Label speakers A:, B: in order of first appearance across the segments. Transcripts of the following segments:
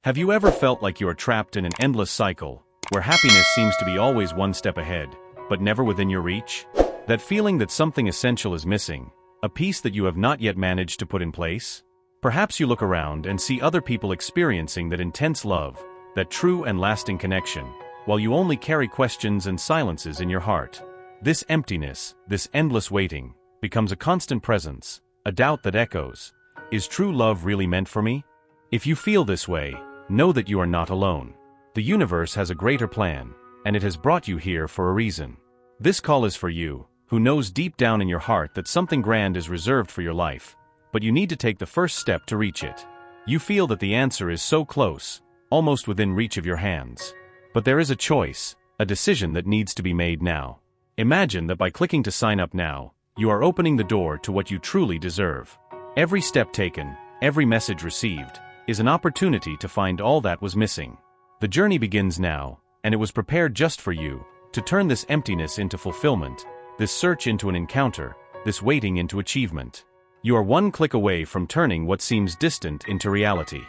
A: Have you ever felt like you are trapped in an endless cycle, where happiness seems to be always one step ahead, but never within your reach? That feeling that something essential is missing, a piece that you have not yet managed to put in place? Perhaps you look around and see other people experiencing that intense love, that true and lasting connection, while you only carry questions and silences in your heart. This emptiness, this endless waiting, becomes a constant presence, a doubt that echoes. Is true love really meant for me? If you feel this way, know that you are not alone. The universe has a greater plan, and it has brought you here for a reason. This call is for you, who knows deep down in your heart that something grand is reserved for your life, but you need to take the first step to reach it. You feel that the answer is so close, almost within reach of your hands. But there is a choice, a decision that needs to be made now. Imagine that by clicking to sign up now, you are opening the door to what you truly deserve. Every step taken, every message received, is an opportunity to find all that was missing. The journey begins now, and it was prepared just for you, to turn this emptiness into fulfillment, this search into an encounter, this waiting into achievement. You are one click away from turning what seems distant into reality.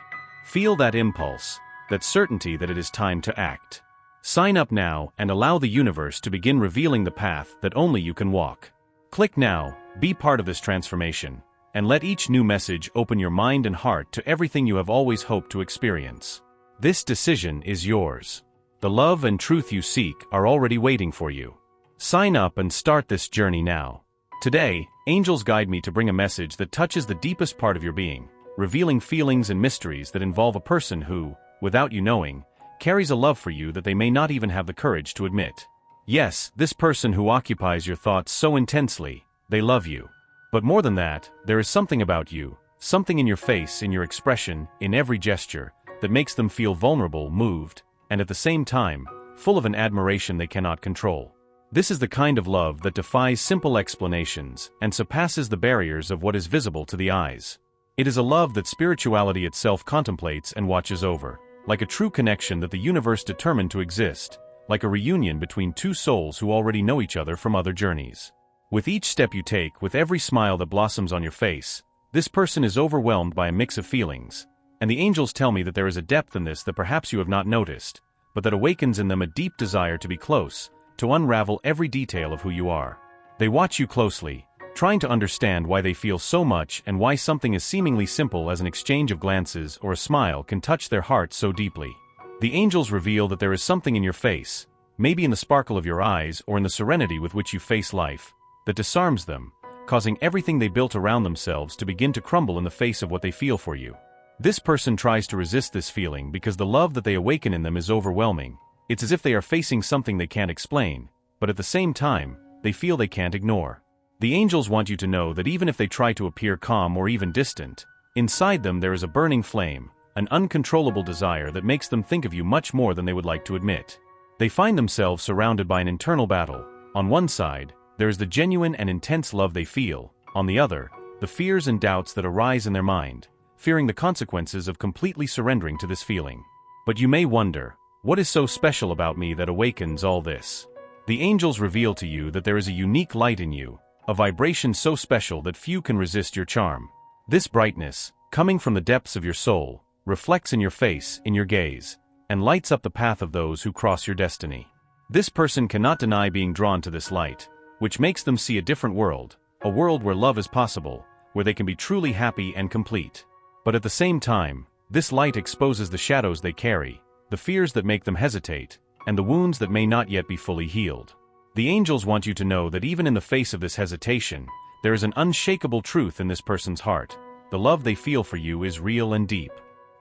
A: Feel that impulse, that certainty that it is time to act. Sign up now and allow the universe to begin revealing the path that only you can walk. Click now, be part of this transformation, and let each new message open your mind and heart to everything you have always hoped to experience. This decision is yours. The love and truth you seek are already waiting for you. Sign up and start this journey now. Today, angels guide me to bring a message that touches the deepest part of your being, revealing feelings and mysteries that involve a person who, without you knowing, carries a love for you that they may not even have the courage to admit. Yes, this person who occupies your thoughts so intensely, they love you. But more than that, there is something about you, something in your face, in your expression, in every gesture, that makes them feel vulnerable, moved, and at the same time, full of an admiration they cannot control. This is the kind of love that defies simple explanations and surpasses the barriers of what is visible to the eyes. It is a love that spirituality itself contemplates and watches over, like a true connection that the universe determined to exist, like a reunion between two souls who already know each other from other journeys. With each step you take, with every smile that blossoms on your face, this person is overwhelmed by a mix of feelings, and the angels tell me that there is a depth in this that perhaps you have not noticed, but that awakens in them a deep desire to be close, to unravel every detail of who you are. They watch you closely, trying to understand why they feel so much and why something as seemingly simple as an exchange of glances or a smile can touch their hearts so deeply. The angels reveal that there is something in your face, maybe in the sparkle of your eyes or in the serenity with which you face life, that disarms them, causing everything they built around themselves to begin to crumble in the face of what they feel for you. This person tries to resist this feeling because the love that they awaken in them is overwhelming. It's as if they are facing something they can't explain, but at the same time, they feel they can't ignore. The angels want you to know that even if they try to appear calm or even distant, inside them there is a burning flame, an uncontrollable desire that makes them think of you much more than they would like to admit. They find themselves surrounded by an internal battle. On one side, there is the genuine and intense love they feel, on the other, the fears and doubts that arise in their mind, fearing the consequences of completely surrendering to this feeling. But you may wonder, what is so special about me that awakens all this? The angels reveal to you that there is a unique light in you, a vibration so special that few can resist your charm. This brightness, coming from the depths of your soul, reflects in your face, in your gaze, and lights up the path of those who cross your destiny. This person cannot deny being drawn to this light, which makes them see a different world, a world where love is possible, where they can be truly happy and complete. But at the same time, this light exposes the shadows they carry, the fears that make them hesitate, and the wounds that may not yet be fully healed. The angels want you to know that even in the face of this hesitation, there is an unshakable truth in this person's heart. The love they feel for you is real and deep.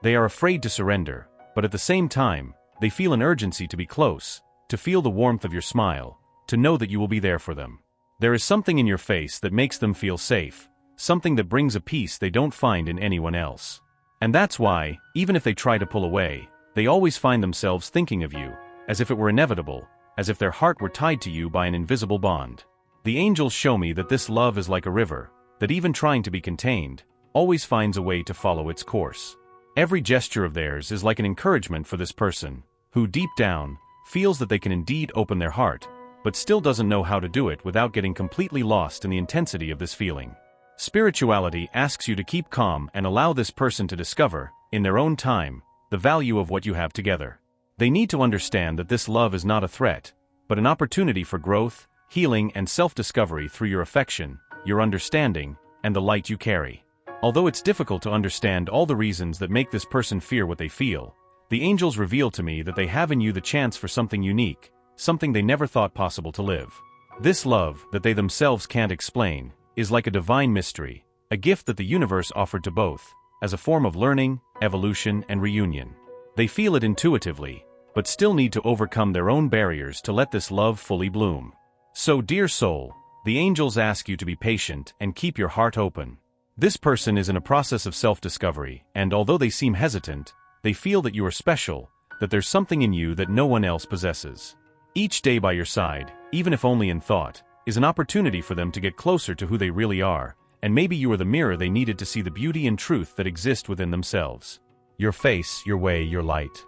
A: They are afraid to surrender, but at the same time, they feel an urgency to be close, to feel the warmth of your smile, to know that you will be there for them. There is something in your face that makes them feel safe, something that brings a peace they don't find in anyone else. And that's why, even if they try to pull away, they always find themselves thinking of you, as if it were inevitable, as if their heart were tied to you by an invisible bond. The angels show me that this love is like a river, that even trying to be contained, always finds a way to follow its course. Every gesture of theirs is like an encouragement for this person, who deep down, feels that they can indeed open their heart, but still doesn't know how to do it without getting completely lost in the intensity of this feeling. Spirituality asks you to keep calm and allow this person to discover, in their own time, the value of what you have together. They need to understand that this love is not a threat, but an opportunity for growth, healing, and self-discovery through your affection, your understanding, and the light you carry. Although it's difficult to understand all the reasons that make this person fear what they feel, the angels reveal to me that they have in you the chance for something unique, something they never thought possible to live. This love, that they themselves can't explain, is like a divine mystery, a gift that the universe offered to both, as a form of learning, evolution, and reunion. They feel it intuitively, but still need to overcome their own barriers to let this love fully bloom. So, dear soul, the angels ask you to be patient and keep your heart open. This person is in a process of self-discovery, and although they seem hesitant, they feel that you are special, that there's something in you that no one else possesses. Each day by your side, even if only in thought, is an opportunity for them to get closer to who they really are, and maybe you are the mirror they needed to see the beauty and truth that exist within themselves. Your face, your way, your light.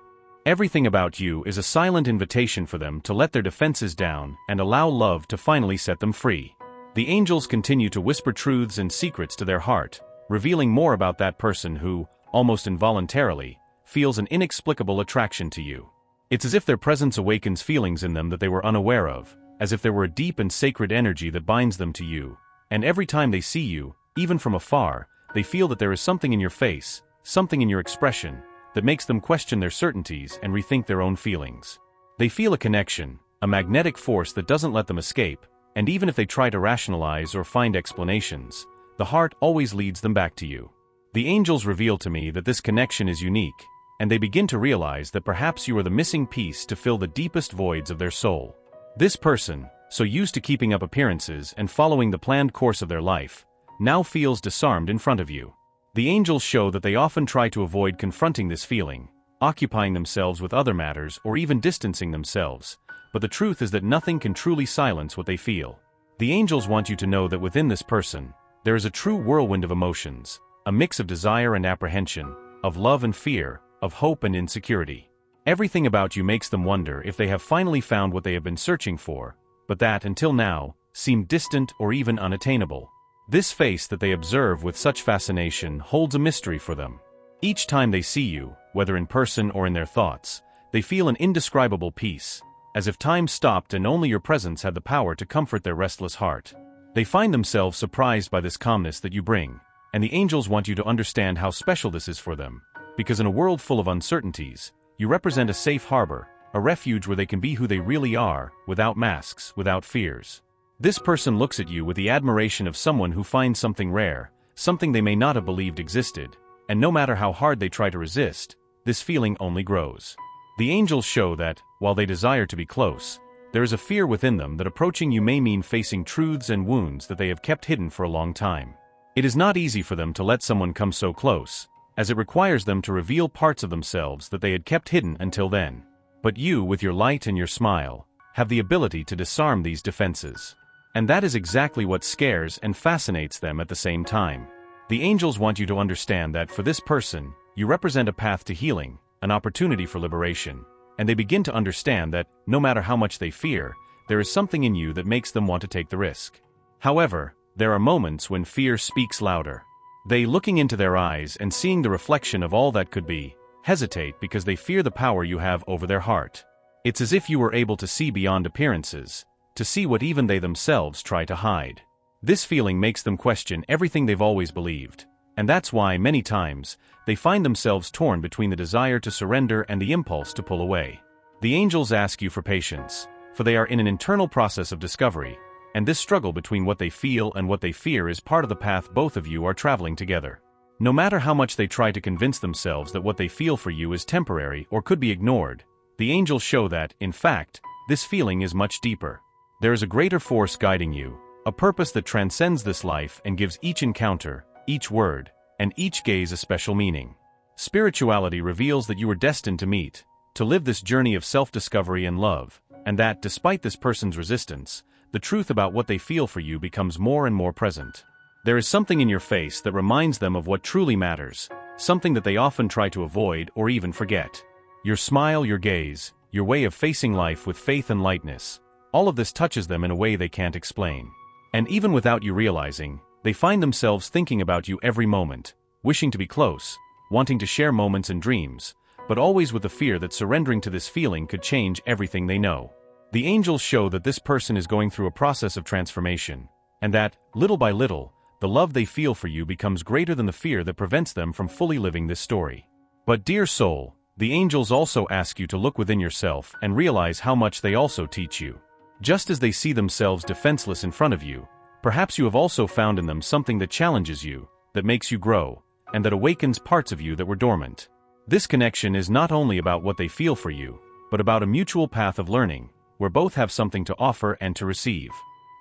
A: Everything about you is a silent invitation for them to let their defenses down and allow love to finally set them free. The angels continue to whisper truths and secrets to their heart, revealing more about that person who, almost involuntarily, feels an inexplicable attraction to you. It's as if their presence awakens feelings in them that they were unaware of, as if there were a deep and sacred energy that binds them to you, and every time they see you, even from afar, they feel that there is something in your face, something in your expression, that makes them question their certainties and rethink their own feelings. They feel a connection, a magnetic force that doesn't let them escape, and even if they try to rationalize or find explanations, the heart always leads them back to you. The angels reveal to me that this connection is unique, and they begin to realize that perhaps you are the missing piece to fill the deepest voids of their soul. This person, so used to keeping up appearances and following the planned course of their life, now feels disarmed in front of you. The angels show that they often try to avoid confronting this feeling, occupying themselves with other matters or even distancing themselves, but the truth is that nothing can truly silence what they feel. The angels want you to know that within this person, there is a true whirlwind of emotions, a mix of desire and apprehension, of love and fear, of hope and insecurity. Everything about you makes them wonder if they have finally found what they have been searching for, but that, until now, seemed distant or even unattainable. This face that they observe with such fascination holds a mystery for them. Each time they see you, whether in person or in their thoughts, they feel an indescribable peace, as if time stopped and only your presence had the power to comfort their restless heart. They find themselves surprised by this calmness that you bring, and the angels want you to understand how special this is for them, because in a world full of uncertainties, you represent a safe harbor, a refuge where they can be who they really are, without masks, without fears. This person looks at you with the admiration of someone who finds something rare, something they may not have believed existed, and no matter how hard they try to resist, this feeling only grows. The angels show that, while they desire to be close, there is a fear within them that approaching you may mean facing truths and wounds that they have kept hidden for a long time. It is not easy for them to let someone come so close, as it requires them to reveal parts of themselves that they had kept hidden until then. But you, with your light and your smile, have the ability to disarm these defenses. And that is exactly what scares and fascinates them at the same time. The angels want you to understand that for this person, you represent a path to healing, an opportunity for liberation, and they begin to understand that, no matter how much they fear, there is something in you that makes them want to take the risk. However, there are moments when fear speaks louder. They, looking into their eyes and seeing the reflection of all that could be, hesitate because they fear the power you have over their heart. It's as if you were able to see beyond appearances, to see what even they themselves try to hide. This feeling makes them question everything they've always believed, and that's why, many times, they find themselves torn between the desire to surrender and the impulse to pull away. The angels ask you for patience, for they are in an internal process of discovery, and this struggle between what they feel and what they fear is part of the path both of you are traveling together. No matter how much they try to convince themselves that what they feel for you is temporary or could be ignored, the angels show that, in fact, this feeling is much deeper. There is a greater force guiding you, a purpose that transcends this life and gives each encounter, each word, and each gaze a special meaning. Spirituality reveals that you were destined to meet, to live this journey of self-discovery and love, and that, despite this person's resistance, the truth about what they feel for you becomes more and more present. There is something in your face that reminds them of what truly matters, something that they often try to avoid or even forget. Your smile, your gaze, your way of facing life with faith and lightness, all of this touches them in a way they can't explain. And even without you realizing, they find themselves thinking about you every moment, wishing to be close, wanting to share moments and dreams, but always with the fear that surrendering to this feeling could change everything they know. The angels show that this person is going through a process of transformation, and that, little by little, the love they feel for you becomes greater than the fear that prevents them from fully living this story. But dear soul, the angels also ask you to look within yourself and realize how much they also teach you. Just as they see themselves defenseless in front of you, perhaps you have also found in them something that challenges you, that makes you grow, and that awakens parts of you that were dormant. This connection is not only about what they feel for you, but about a mutual path of learning, where both have something to offer and to receive.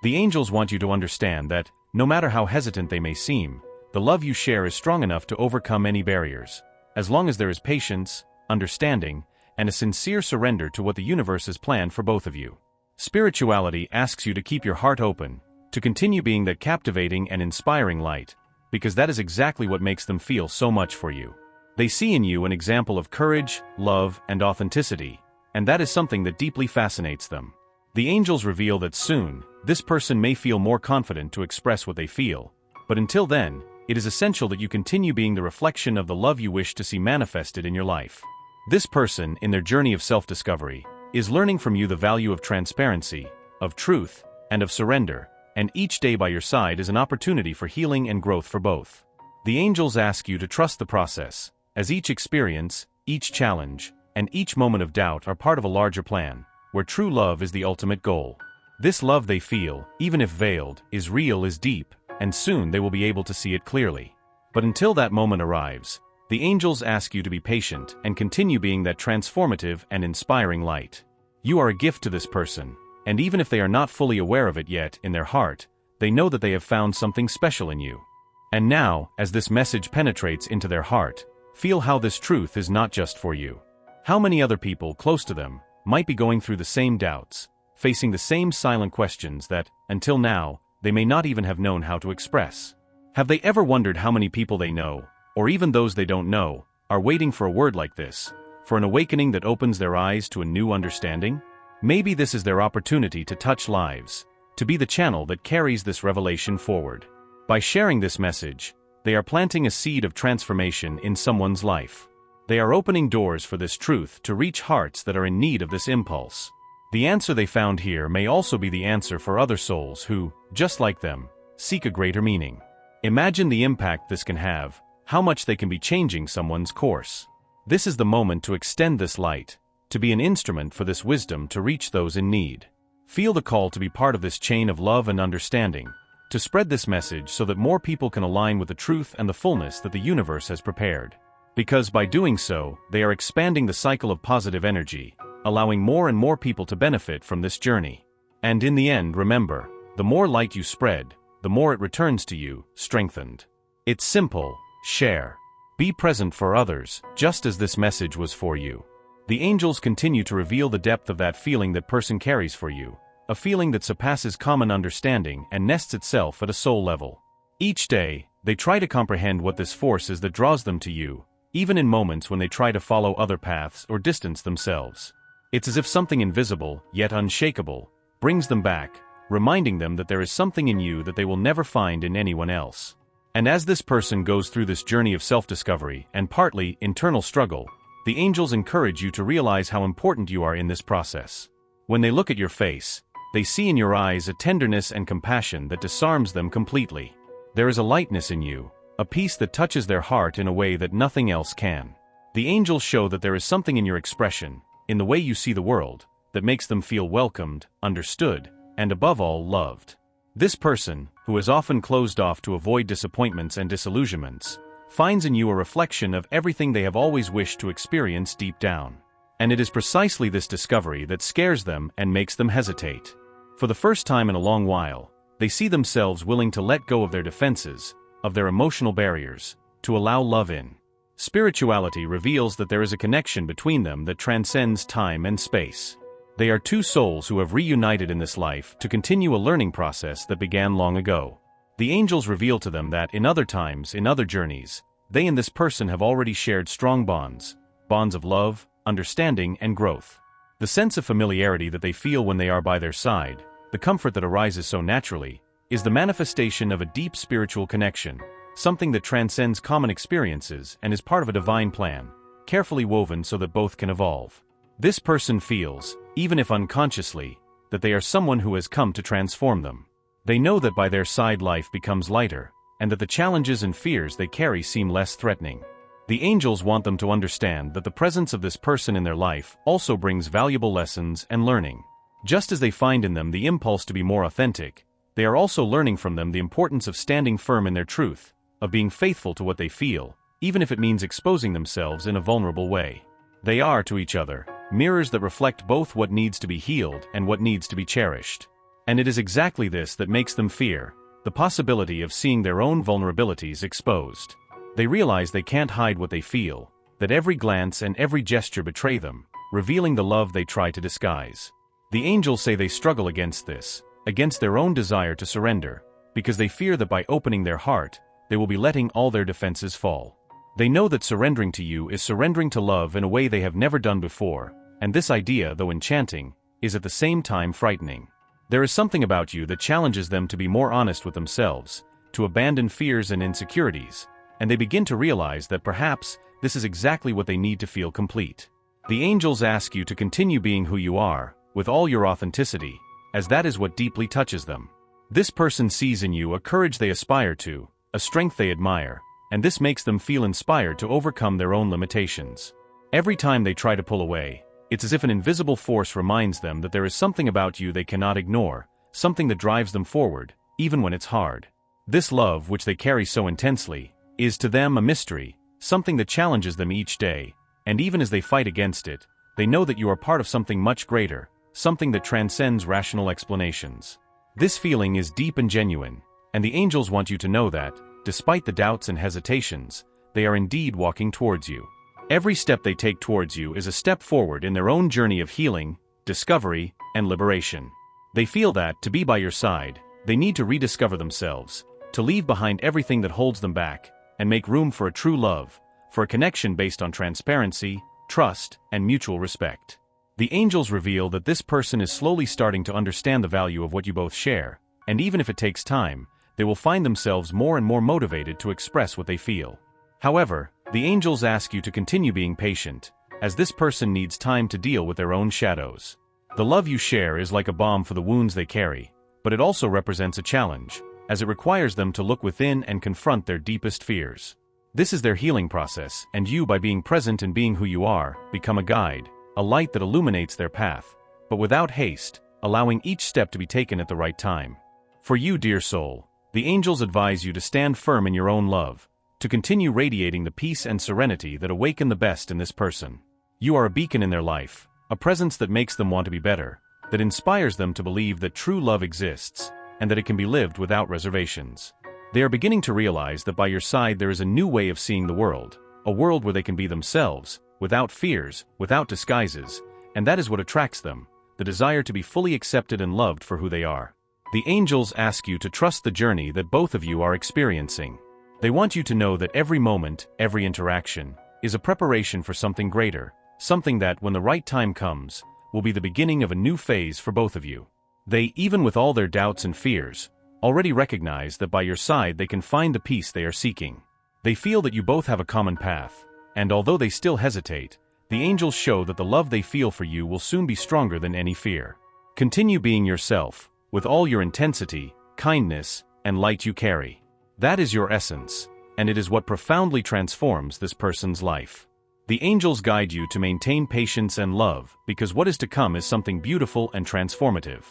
A: The angels want you to understand that, no matter how hesitant they may seem, the love you share is strong enough to overcome any barriers, as long as there is patience, understanding, and a sincere surrender to what the universe has planned for both of you. Spirituality asks you to keep your heart open, to continue being that captivating and inspiring light, because that is exactly what makes them feel so much for you. They see in you an example of courage, love, and authenticity, and that is something that deeply fascinates them. The angels reveal that soon, this person may feel more confident to express what they feel, but until then, it is essential that you continue being the reflection of the love you wish to see manifested in your life. This person, in their journey of self-discovery, is learning from you the value of transparency, of truth, and of surrender, and each day by your side is an opportunity for healing and growth for both. The angels ask you to trust the process, as each experience, each challenge, and each moment of doubt are part of a larger plan, where true love is the ultimate goal. This love they feel, even if veiled, is real, is deep, and soon they will be able to see it clearly. But until that moment arrives, the angels ask you to be patient and continue being that transformative and inspiring light. You are a gift to this person, and even if they are not fully aware of it yet in their heart, they know that they have found something special in you. And now, as this message penetrates into their heart, feel how this truth is not just for you. How many other people close to them might be going through the same doubts, facing the same silent questions that, until now, they may not even have known how to express. Have they ever wondered how many people they know, or even those they don't know, are waiting for a word like this, for an awakening that opens their eyes to a new understanding? Maybe this is their opportunity to touch lives, to be the channel that carries this revelation forward. By sharing this message, they are planting a seed of transformation in someone's life. They are opening doors for this truth to reach hearts that are in need of this impulse. The answer they found here may also be the answer for other souls who, just like them, seek a greater meaning. Imagine the impact this can have, how much they can be changing someone's course. This is the moment to extend this light, to be an instrument for this wisdom to reach those in need. Feel the call to be part of this chain of love and understanding, to spread this message so that more people can align with the truth and the fullness that the universe has prepared. Because by doing so, they are expanding the cycle of positive energy, allowing more and more people to benefit from this journey. And in the end, remember, the more light you spread, the more it returns to you, strengthened. It's simple: share. Be present for others, just as this message was for you. The angels continue to reveal the depth of that feeling that person carries for you, a feeling that surpasses common understanding and nests itself at a soul level. Each day, they try to comprehend what this force is that draws them to you, even in moments when they try to follow other paths or distance themselves. It's as if something invisible, yet unshakable, brings them back, reminding them that there is something in you that they will never find in anyone else. And as this person goes through this journey of self-discovery and partly internal struggle, the angels encourage you to realize how important you are in this process. When they look at your face, they see in your eyes a tenderness and compassion that disarms them completely. There is a lightness in you, a peace that touches their heart in a way that nothing else can. The angels show that there is something in your expression, in the way you see the world, that makes them feel welcomed, understood, and above all, loved. This person, who is often closed off to avoid disappointments and disillusionments, finds in you a reflection of everything they have always wished to experience deep down. And it is precisely this discovery that scares them and makes them hesitate. For the first time in a long while, they see themselves willing to let go of their defenses, of their emotional barriers, to allow love in. Spirituality reveals that there is a connection between them that transcends time and space. They are two souls who have reunited in this life to continue a learning process that began long ago. The angels reveal to them that in other times, in other journeys, they and this person have already shared strong bonds, bonds of love, understanding, and growth. The sense of familiarity that they feel when they are by their side, the comfort that arises so naturally, is the manifestation of a deep spiritual connection, something that transcends common experiences and is part of a divine plan, carefully woven so that both can evolve. This person feels, even if unconsciously, that they are someone who has come to transform them. They know that by their side life becomes lighter, and that the challenges and fears they carry seem less threatening. The angels want them to understand that the presence of this person in their life also brings valuable lessons and learning. Just as they find in them the impulse to be more authentic, they are also learning from them the importance of standing firm in their truth, of being faithful to what they feel, even if it means exposing themselves in a vulnerable way. They are, to each other, mirrors that reflect both what needs to be healed and what needs to be cherished. And it is exactly this that makes them fear the possibility of seeing their own vulnerabilities exposed. They realize they can't hide what they feel, that every glance and every gesture betray them, revealing the love they try to disguise. The angels say they struggle against this, against their own desire to surrender, because they fear that by opening their heart, they will be letting all their defenses fall. They know that surrendering to you is surrendering to love in a way they have never done before, and this idea, though enchanting, is at the same time frightening. There is something about you that challenges them to be more honest with themselves, to abandon fears and insecurities, and they begin to realize that perhaps this is exactly what they need to feel complete. The angels ask you to continue being who you are, with all your authenticity, as that is what deeply touches them. This person sees in you a courage they aspire to, a strength they admire, and this makes them feel inspired to overcome their own limitations. Every time they try to pull away, it's as if an invisible force reminds them that there is something about you they cannot ignore, something that drives them forward, even when it's hard. This love, which they carry so intensely, is to them a mystery, something that challenges them each day, and even as they fight against it, they know that you are part of something much greater, something that transcends rational explanations. This feeling is deep and genuine, and the angels want you to know that, despite the doubts and hesitations, they are indeed walking towards you. Every step they take towards you is a step forward in their own journey of healing, discovery, and liberation. They feel that, to be by your side, they need to rediscover themselves, to leave behind everything that holds them back, and make room for a true love, for a connection based on transparency, trust, and mutual respect. The angels reveal that this person is slowly starting to understand the value of what you both share, and even if it takes time, they will find themselves more and more motivated to express what they feel. However, the angels ask you to continue being patient, as this person needs time to deal with their own shadows. The love you share is like a balm for the wounds they carry, but it also represents a challenge, as it requires them to look within and confront their deepest fears. This is their healing process, and you, by being present and being who you are, become a guide, a light that illuminates their path, but without haste, allowing each step to be taken at the right time. For you, dear soul, the angels advise you to stand firm in your own love, to continue radiating the peace and serenity that awaken the best in this person. You are a beacon in their life, a presence that makes them want to be better, that inspires them to believe that true love exists, and that it can be lived without reservations. They are beginning to realize that by your side there is a new way of seeing the world, a world where they can be themselves, without fears, without disguises, and that is what attracts them, the desire to be fully accepted and loved for who they are. The angels ask you to trust the journey that both of you are experiencing. They want you to know that every moment, every interaction, is a preparation for something greater, something that, when the right time comes, will be the beginning of a new phase for both of you. They, even with all their doubts and fears, already recognize that by your side they can find the peace they are seeking. They feel that you both have a common path, and although they still hesitate, the angels show that the love they feel for you will soon be stronger than any fear. Continue being yourself, with all your intensity, kindness, and light you carry. That is your essence, and it is what profoundly transforms this person's life. The angels guide you to maintain patience and love, because what is to come is something beautiful and transformative.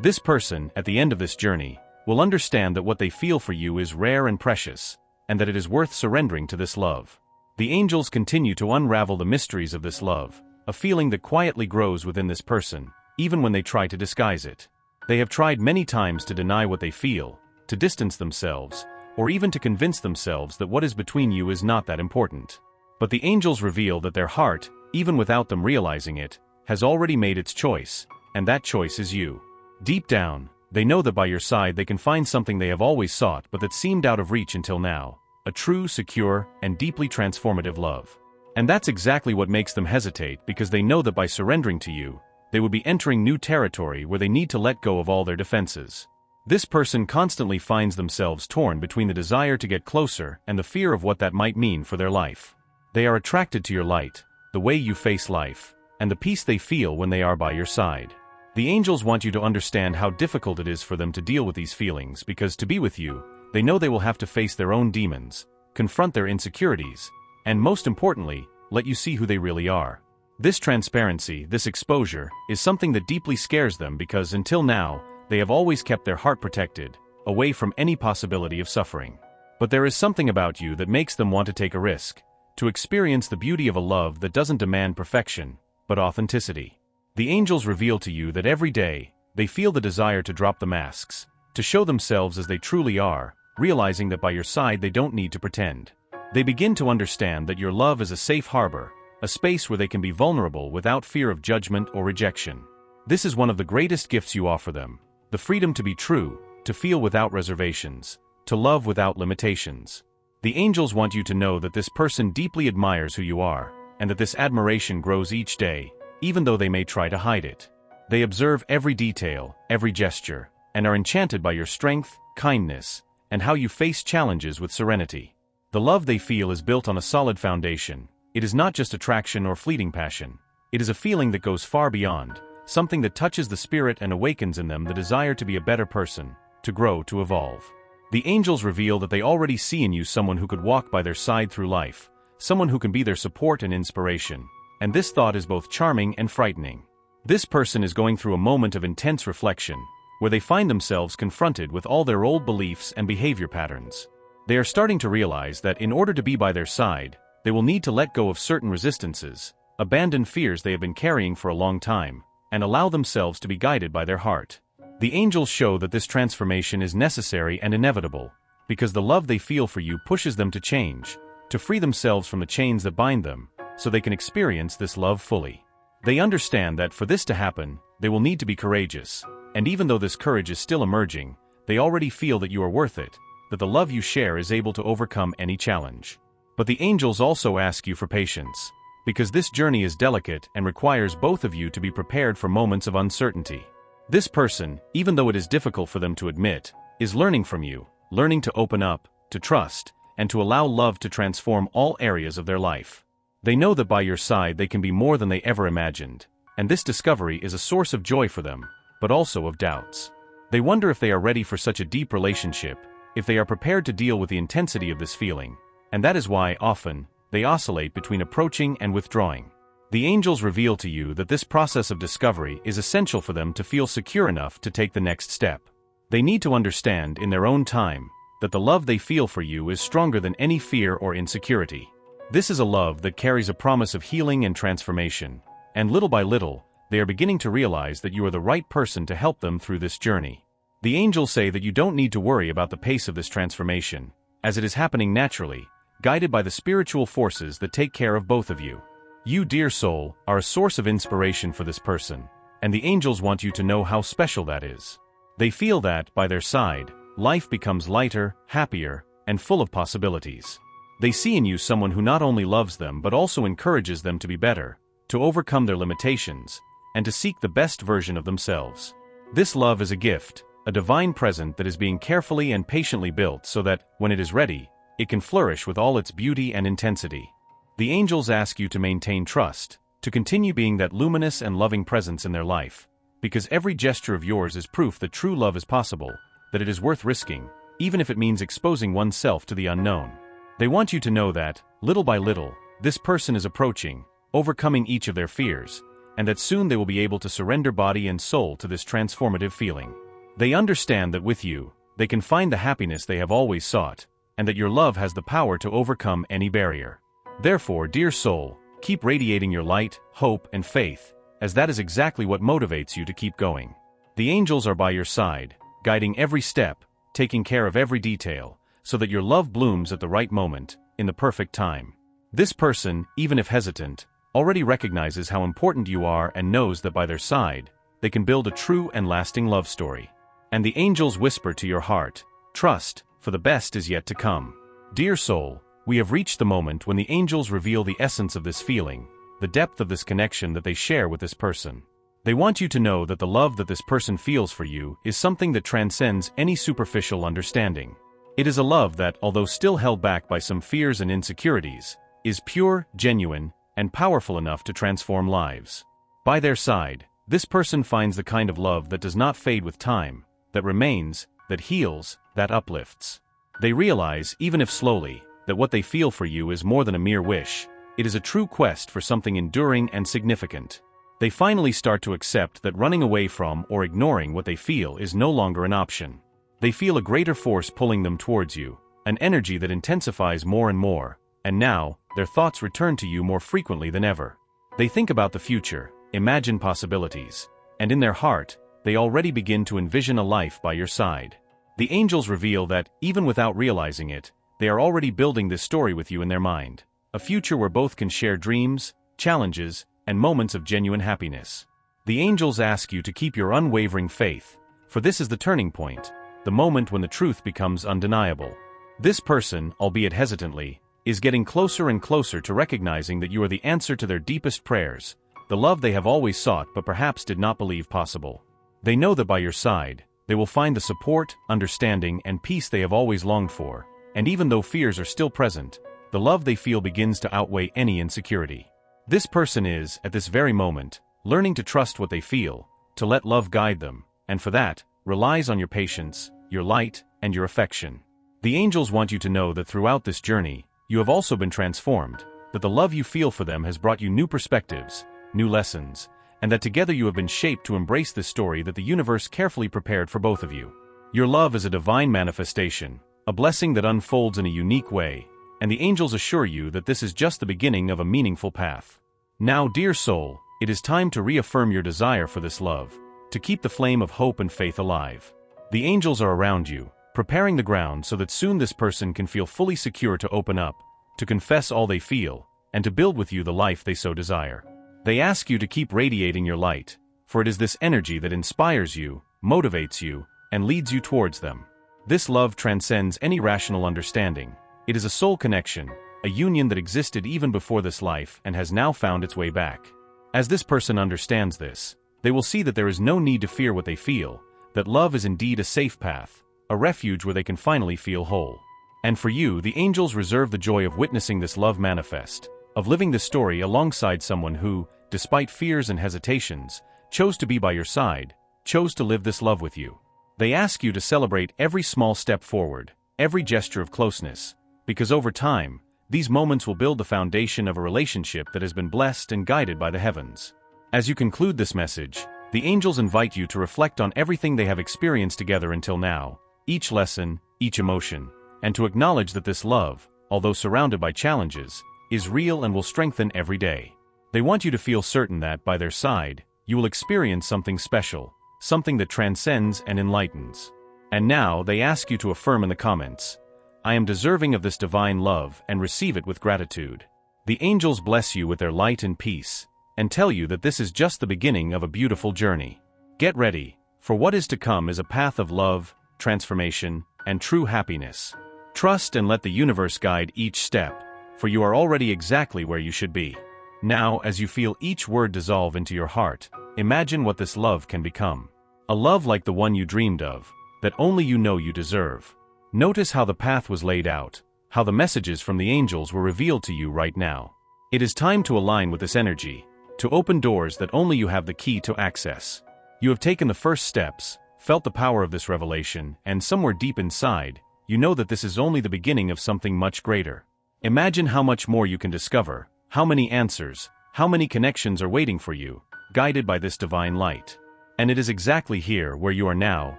A: This person, at the end of this journey, will understand that what they feel for you is rare and precious, and that it is worth surrendering to this love. The angels continue to unravel the mysteries of this love, a feeling that quietly grows within this person, even when they try to disguise it. They have tried many times to deny what they feel, to distance themselves, or even to convince themselves that what is between you is not that important. But the angels reveal that their heart, even without them realizing it, has already made its choice, and that choice is you. Deep down, they know that by your side they can find something they have always sought but that seemed out of reach until now, a true, secure, and deeply transformative love. And that's exactly what makes them hesitate, because they know that by surrendering to you, they would be entering new territory where they need to let go of all their defenses. This person constantly finds themselves torn between the desire to get closer and the fear of what that might mean for their life. They are attracted to your light, the way you face life, and the peace they feel when they are by your side. The angels want you to understand how difficult it is for them to deal with these feelings because to be with you, they know they will have to face their own demons, confront their insecurities, and most importantly, let you see who they really are. This transparency, this exposure, is something that deeply scares them because until now, they have always kept their heart protected, away from any possibility of suffering. But there is something about you that makes them want to take a risk, to experience the beauty of a love that doesn't demand perfection, but authenticity. The angels reveal to you that every day, they feel the desire to drop the masks, to show themselves as they truly are, realizing that by your side they don't need to pretend. They begin to understand that your love is a safe harbor, a space where they can be vulnerable without fear of judgment or rejection. This is one of the greatest gifts you offer them, the freedom to be true, to feel without reservations, to love without limitations. The angels want you to know that this person deeply admires who you are, and that this admiration grows each day, even though they may try to hide it. They observe every detail, every gesture, and are enchanted by your strength, kindness, and how you face challenges with serenity. The love they feel is built on a solid foundation. It is not just attraction or fleeting passion. It is a feeling that goes far beyond, something that touches the spirit and awakens in them the desire to be a better person, to grow, to evolve. The angels reveal that they already see in you someone who could walk by their side through life, someone who can be their support and inspiration, and this thought is both charming and frightening. This person is going through a moment of intense reflection, where they find themselves confronted with all their old beliefs and behavior patterns. They are starting to realize that in order to be by their side, they will need to let go of certain resistances, abandon fears they have been carrying for a long time, and allow themselves to be guided by their heart. The angels show that this transformation is necessary and inevitable, because the love they feel for you pushes them to change, to free themselves from the chains that bind them, so they can experience this love fully. They understand that for this to happen, they will need to be courageous, and even though this courage is still emerging, they already feel that you are worth it, that the love you share is able to overcome any challenge. But the angels also ask you for patience, because this journey is delicate and requires both of you to be prepared for moments of uncertainty. This person, even though it is difficult for them to admit, is learning from you, learning to open up, to trust, and to allow love to transform all areas of their life. They know that by your side they can be more than they ever imagined, and this discovery is a source of joy for them, but also of doubts. They wonder if they are ready for such a deep relationship, if they are prepared to deal with the intensity of this feeling, and that is why, often, they oscillate between approaching and withdrawing. The angels reveal to you that this process of discovery is essential for them to feel secure enough to take the next step. They need to understand, in their own time, that the love they feel for you is stronger than any fear or insecurity. This is a love that carries a promise of healing and transformation, and little by little, they are beginning to realize that you are the right person to help them through this journey. The angels say that you don't need to worry about the pace of this transformation, as it is happening naturally, guided by the spiritual forces that take care of both of you. You, dear soul, are a source of inspiration for this person, and the angels want you to know how special that is. They feel that, by their side, life becomes lighter, happier, and full of possibilities. They see in you someone who not only loves them but also encourages them to be better, to overcome their limitations, and to seek the best version of themselves. This love is a gift, a divine present that is being carefully and patiently built so that, when it is ready, it can flourish with all its beauty and intensity. The angels ask you to maintain trust, to continue being that luminous and loving presence in their life, because every gesture of yours is proof that true love is possible, that it is worth risking, even if it means exposing oneself to the unknown. They want you to know that, little by little, this person is approaching, overcoming each of their fears, and that soon they will be able to surrender body and soul to this transformative feeling. They understand that with you, they can find the happiness they have always sought, and that your love has the power to overcome any barrier. Therefore, dear soul, keep radiating your light, hope, and faith, as that is exactly what motivates you to keep going. The angels are by your side, guiding every step, taking care of every detail, so that your love blooms at the right moment, in the perfect time. This person, even if hesitant, already recognizes how important you are and knows that by their side, they can build a true and lasting love story. And the angels whisper to your heart, trust, for the best is yet to come. Dear soul, we have reached the moment when the angels reveal the essence of this feeling, the depth of this connection that they share with this person. They want you to know that the love that this person feels for you is something that transcends any superficial understanding. It is a love that, although still held back by some fears and insecurities, is pure, genuine, and powerful enough to transform lives. By their side, this person finds the kind of love that does not fade with time, that remains, that heals, that uplifts. They realize, even if slowly, that what they feel for you is more than a mere wish. It is a true quest for something enduring and significant. They finally start to accept that running away from or ignoring what they feel is no longer an option. They feel a greater force pulling them towards you, an energy that intensifies more and more, and now, their thoughts return to you more frequently than ever. They think about the future, imagine possibilities, and in their heart, they already begin to envision a life by your side. The angels reveal that, even without realizing it, they are already building this story with you in their mind. A future where both can share dreams, challenges, and moments of genuine happiness. The angels ask you to keep your unwavering faith, for this is the turning point, the moment when the truth becomes undeniable. This person, albeit hesitantly, is getting closer and closer to recognizing that you are the answer to their deepest prayers, the love they have always sought but perhaps did not believe possible. They know that by your side, they will find the support, understanding, and peace they have always longed for, and even though fears are still present, the love they feel begins to outweigh any insecurity. This person is, at this very moment, learning to trust what they feel, to let love guide them, and for that, relies on your patience, your light, and your affection. The angels want you to know that throughout this journey, you have also been transformed, that the love you feel for them has brought you new perspectives, new lessons, and that together you have been shaped to embrace this story that the universe carefully prepared for both of you. Your love is a divine manifestation, a blessing that unfolds in a unique way, and the angels assure you that this is just the beginning of a meaningful path. Now, dear soul, it is time to reaffirm your desire for this love, to keep the flame of hope and faith alive. The angels are around you, preparing the ground so that soon this person can feel fully secure to open up, to confess all they feel, and to build with you the life they so desire. They ask you to keep radiating your light, for it is this energy that inspires you, motivates you, and leads you towards them. This love transcends any rational understanding. It is a soul connection, a union that existed even before this life and has now found its way back. As this person understands this, they will see that there is no need to fear what they feel, that love is indeed a safe path, a refuge where they can finally feel whole. And for you, the angels reserve the joy of witnessing this love manifest, of living this story alongside someone who, despite fears and hesitations, chose to be by your side, chose to live this love with you. They ask you to celebrate every small step forward, every gesture of closeness, because over time, these moments will build the foundation of a relationship that has been blessed and guided by the heavens. As you conclude this message, the angels invite you to reflect on everything they have experienced together until now, each lesson, each emotion, and to acknowledge that this love, although surrounded by challenges, is real and will strengthen every day. They want you to feel certain that, by their side, you will experience something special, something that transcends and enlightens. And now, they ask you to affirm in the comments, "I am deserving of this divine love and receive it with gratitude." The angels bless you with their light and peace, and tell you that this is just the beginning of a beautiful journey. Get ready, for what is to come is a path of love, transformation, and true happiness. Trust and let the universe guide each step, for you are already exactly where you should be. Now, as you feel each word dissolve into your heart, imagine what this love can become. A love like the one you dreamed of, that only you know you deserve. Notice how the path was laid out, how the messages from the angels were revealed to you right now. It is time to align with this energy, to open doors that only you have the key to access. You have taken the first steps, felt the power of this revelation, and somewhere deep inside, you know that this is only the beginning of something much greater. Imagine how much more you can discover, how many answers, how many connections are waiting for you, guided by this divine light. And it is exactly here where you are now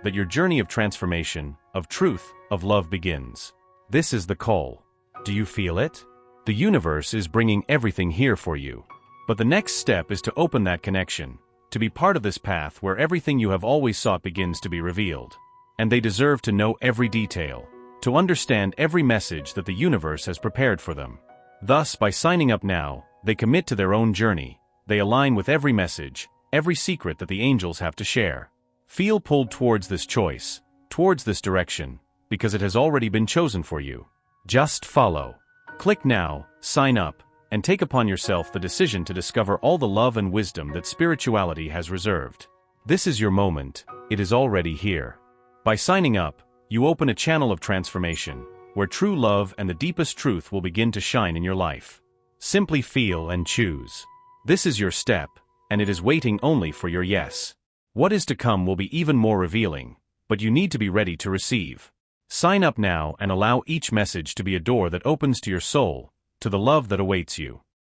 A: that your journey of transformation, of truth, of love begins. This is the call. Do you feel it? The universe is bringing everything here for you. But the next step is to open that connection, to be part of this path where everything you have always sought begins to be revealed. And they deserve to know every detail, to understand every message that the universe has prepared for them. Thus, by signing up now, they commit to their own journey, they align with every message, every secret that the angels have to share. Feel pulled towards this choice, towards this direction, because it has already been chosen for you. Just follow. Click now, sign up, and take upon yourself the decision to discover all the love and wisdom that spirituality has reserved. This is your moment, it is already here. By signing up, you open a channel of transformation, where true love and the deepest truth will begin to shine in your life. Simply feel and choose. This is your step, and it is waiting only for your yes. What is to come will be even more revealing, but you need to be ready to receive. Sign up now and allow each message to be a door that opens to your soul, to the love that awaits you.